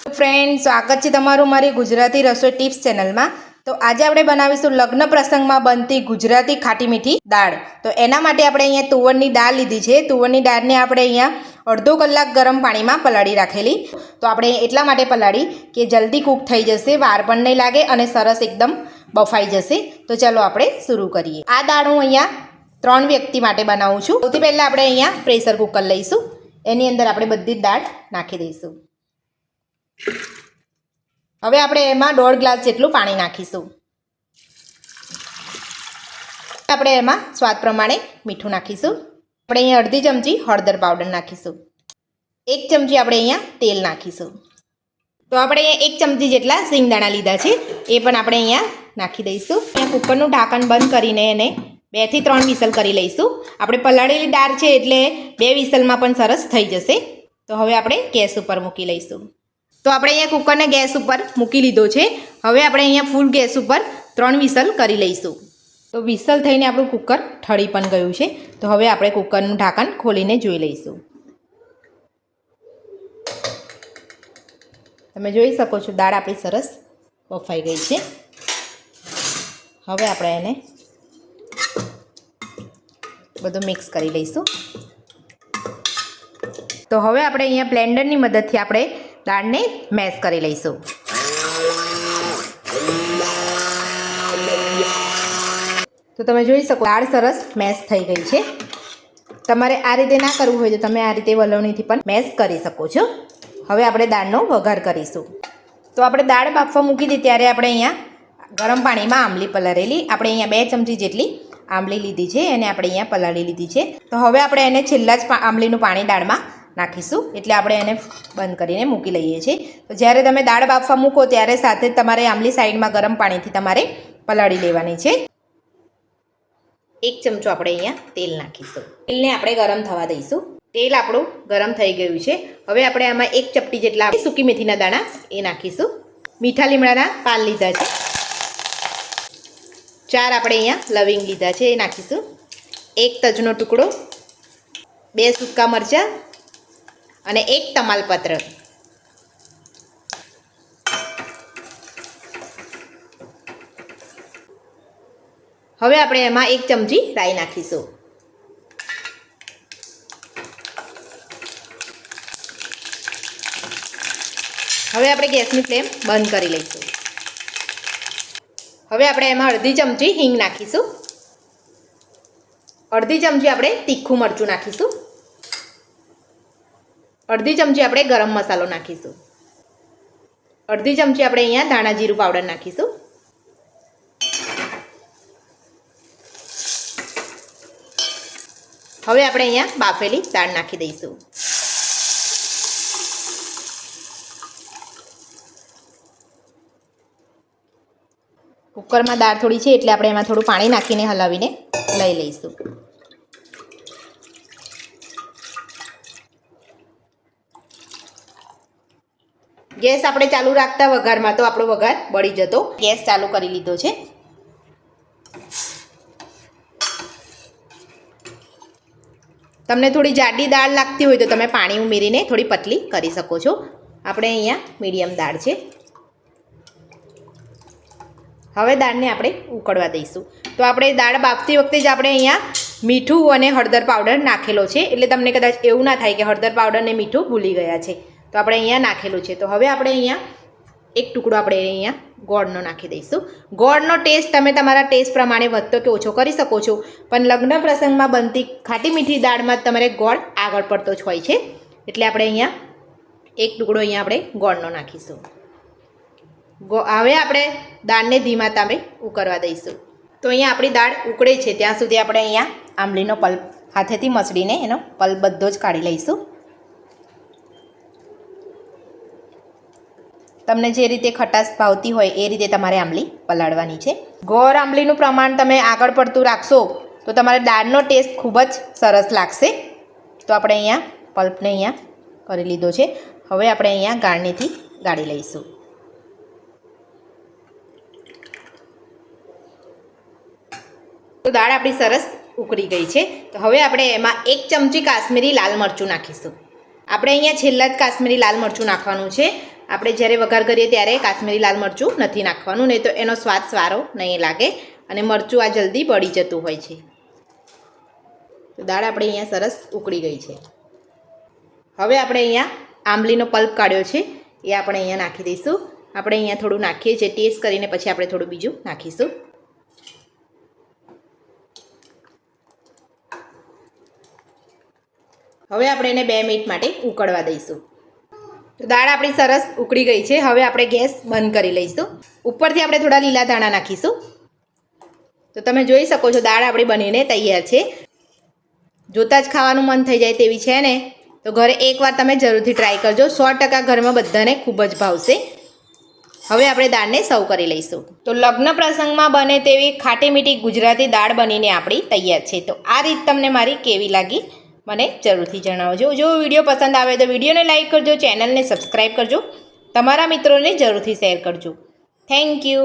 Friend, સ્વાગત છે તમારું મારી ગુજરાતી રસોઈ ટિપ્સ ચેનલમાં। તો આજે આપણે બનાવીશું લગ્ન પ્રસંગમાં બનતી ગુજરાતી ખાટી મીઠી દાળ। તો એના માટે આપણે અહીંયા તુવરની દાળ લીધી છે। તુવરની દાળને આપણે અહીંયા અડધો કલાક ગરમ પાણીમાં પલાળી રાખેલી। તો આપણે એટલા માટે પલાળી કે જલ્દી કૂક થઈ જશે, વાર પણ નહીં લાગે અને સરસ એકદમ બફાઈ જશે। તો ચાલો આપણે શરૂ કરીએ। આ દાળ હું અહીંયા 3 વ્યક્તિ માટે બનાવું છું। સૌથી પહેલાં આપણે અહીંયા પ્રેશર કુકર લઈશું, એની અંદર આપણે બધી જ દાળ નાખી દઈશું। હવે આપણે એમાં 1.5 ગ્લાસ જેટલું પાણી નાખીશું। આપણે એમાં સ્વાદ પ્રમાણે મીઠું નાખીશું। આપણે અહીંયા અડધી ચમચી હળદર પાવડર નાખીશું। 1 ચમચી આપણે અહીંયા તેલ નાખીશું। તો આપણે અહીંયા 1 ચમચી જેટલા સિંગદાણા લીધા છે, એ પણ આપણે અહીંયા નાખી દઈશું। અહીંયા કુકરનું ઢાંકણ બંધ કરીને એને 2 થી 3 વિસલ કરી લઈશું। આપણે પલાળેલી દાળ છે એટલે 2 વિસલમાં પણ સરસ થઈ જશે। તો હવે આપણે ગેસ ઉપર મૂકી લઈશું। તો આપણે અહીંયા કુકરને ગેસ ઉપર મૂકી લીધો છે। હવે આપણે અહીંયા ફૂલ ગેસ ઉપર 3 વિસલ કરી લઈશું। તો વિસલ થઈને આપણું કુકર ઠરી પણ ગયું છે। તો હવે આપણે કુકરનું ઢાંકણ ખોલીને જોઈ લઈશું। તમે જોઈ શકો છો દાળ આપણી સરસ બફાઈ ગઈ છે। હવે આપણે એને બધું મિક્સ કરી લઈશું। તો હવે આપણે અહીંયા બ્લેન્ડરની મદદથી આપણે દાળને મેશ કરી લઈશું। તો તમે જોઈ શકો દાળ સરસ મેશ થઈ ગઈ છે। તમારે આ રીતે ના કરવું હોય તો તમે આ રીતે વલવણીથી પણ મેશ કરી શકો છો। હવે આપણે દાળનો વઘાર કરીશું। તો આપણે દાળ બાફવા મૂકી હતી ત્યારે આપણે અહીંયા ગરમ પાણીમાં આંબલી પલાળેલી, આપણે અહીંયા 2 ચમચી જેટલી આંબલી લીધી છે, એને આપણે અહીંયા પલાળી લીધી છે। તો હવે આપણે એને છેલ્લા જ આંબલીનું પાણી દાળમાં નાખીશું, એટલે આપણે એને બંધ કરીને મૂકી લઈએ છીએ। તો જ્યારે તમે દાળ બાફવા મૂકો ત્યારે સાથે જ તમારે આંબલી સાઈડમાં ગરમ પાણીથી તમારે પલાળી લેવાની છે। 1 ચમચો આપણે અહીંયા તેલ નાખીશું। તેલને આપણે ગરમ થવા દઈશું। તેલ આપણું ગરમ થઈ ગયું છે। હવે આપણે આમાં 1 ચપટી જેટલા સૂકી મેથીના દાણા એ નાખીશું। મીઠા લીમડાના પાન લીધા છે, 4 આપણે અહીંયા લવિંગ લીધા છે એ નાખીશું। 1 તજનો ટુકડો, 2 સૂકા મરચાં અને 1 તમાલપત્ર। હવે આપણે એમાં 1 ચમચી રાઈ નાખીશું। હવે આપણે ગેસની ફ્લેમ બંધ કરી લઈશું। હવે આપણે એમાં અડધી ચમચી હિંગ નાખીશું। અડધી ચમચી આપણે તીખું મરચું નાખીશું। અડધી ચમચી આપણે ગરમ મસાલો નાખીશું। અડધી ચમચી આપણે અહીંયા ધાણા જીરું પાવડર નાખીશું। હવે આપણે અહીંયા બાફેલી દાળ નાખી દઈશું। કુકરમાં દાળ થોડી છે એટલે આપણે એમાં થોડું પાણી નાખીને હલાવીને લઈ લઈશું। ગેસ આપણે ચાલુ રાખતા વઘારમાં તો આપણો વઘાર બળી જતો। ગેસ ચાલુ કરી લીધો છે। તમને થોડી જાડી દાળ લાગતી હોય તો તમે પાણી ઉમેરીને થોડી પતલી કરી શકો છો। આપણે અહીંયા મીડિયમ દાળ છે। હવે દાળને આપણે ઉકળવા દઈશું। તો આપણે દાળ બાફતી વખતે જ આપણે અહીંયા મીઠું અને હળદર પાવડર નાખેલો છે, એટલે તમને કદાચ એવું ના થાય કે હળદર પાવડર ને મીઠું ભૂલી ગયા છે। તો આપણે અહીંયા નાખેલું છે। તો હવે આપણે અહીંયા 1 ટુકડો આપણે અહીંયા ગોળનો નાખી દઈશું। ગોળનો ટેસ્ટ તમે તમારા ટેસ્ટ પ્રમાણે વધતો કે ઓછો કરી શકો છો, પણ લગ્ન પ્રસંગમાં બનતી ખાટી મીઠી દાળમાં તમારે ગોળ આગળ પડતો જ હોય છે, એટલે આપણે અહીંયા 1 ટુકડો અહીંયા આપણે ગોળનો નાખીશું। હવે આપણે દાળને ધીમા તાપે ઉકળવા દઈશું। તો અહીંયા આપણી દાળ ઉકળે છે ત્યાં સુધી આપણે અહીંયા આંબલીનો પલ્પ હાથેથી મસળીને એનો પલ્પ બધો જ કાઢી લઈશું। તમને જે રીતે ખટાશ ભાવતી હોય એ રીતે તમારે આંબલી પલાળવાની છે। ગોળ આંબલીનું પ્રમાણ તમે આગળ પડતું રાખશો તો તમારે દાળનો ટેસ્ટ ખૂબ જ સરસ લાગશે। તો આપણે અહીંયા પલ્પને અહીંયા કરી લીધો છે। હવે આપણે અહીંયા ગાળણીથી ગાળી લઈશું। તો દાળ આપણી સરસ ઉકળી ગઈ છે। તો હવે આપણે એમાં 1 ચમચી કાશ્મીરી લાલ મરચું નાખીશું। આપણે અહીંયા છેલ્લા જ કાશ્મીરી લાલ મરચું નાખવાનું છે। આપણે જ્યારે વઘાર કરીએ ત્યારે કાશ્મીરી લાલ મરચું નથી નાખવાનું, નહીં તો એનો સ્વાદ સારો નહીં લાગે અને મરચું આ જલ્દી બળી જતું હોય છે. તો દાળ આપણે અહીંયા સરસ ઉકળી ગઈ છે. હવે આપણે અહીંયા આંબલીનો પલ્પ કાઢ્યો છે એ આપણે અહીંયા નાખી દઈશું. આપણે અહીંયા થોડું નાખીએ છીએ ટેસ્ટ કરીને, પછી આપણે થોડું બીજું નાખીશું. હવે આપણે એને 2 મિનિટ માટે ઉકળવા દઈશું. તો દાળ આપણી સરસ ઉકળી ગઈ છે. હવે આપણે ગેસ બંધ કરી લઈશું. ઉપરથી આપણે થોડા લીલા ધાણા નાખીશું. તો તમે જોઈ શકો છો દાળ આપણી બનીને તૈયાર છે. જોતાં જ ખાવાનું મન થઈ જાય તેવી છે ને. તો ઘરે એકવાર તમે જરૂરથી ટ્રાય કરજો. 100% ઘરમાં બધાને ખૂબ જ ભાવશે. હવે આપણે દાળને સર્વ કરી લઈશું. તો લગ્ન પ્રસંગમાં બને તેવી ખાટી મીઠી ગુજરાતી દાળ બનીને આપણી તૈયાર છે. તો આ રીત તમને મારી કેવી લાગી મને જરૂરથી જણાવજો. જો વિડીયો પસંદ આવે તો વિડીયોને લાઇક કરજો, ચેનલને સબસ્ક્રાઈબ કરજો, તમારા મિત્રોને જરૂરથી શેર કરજો. Thank you.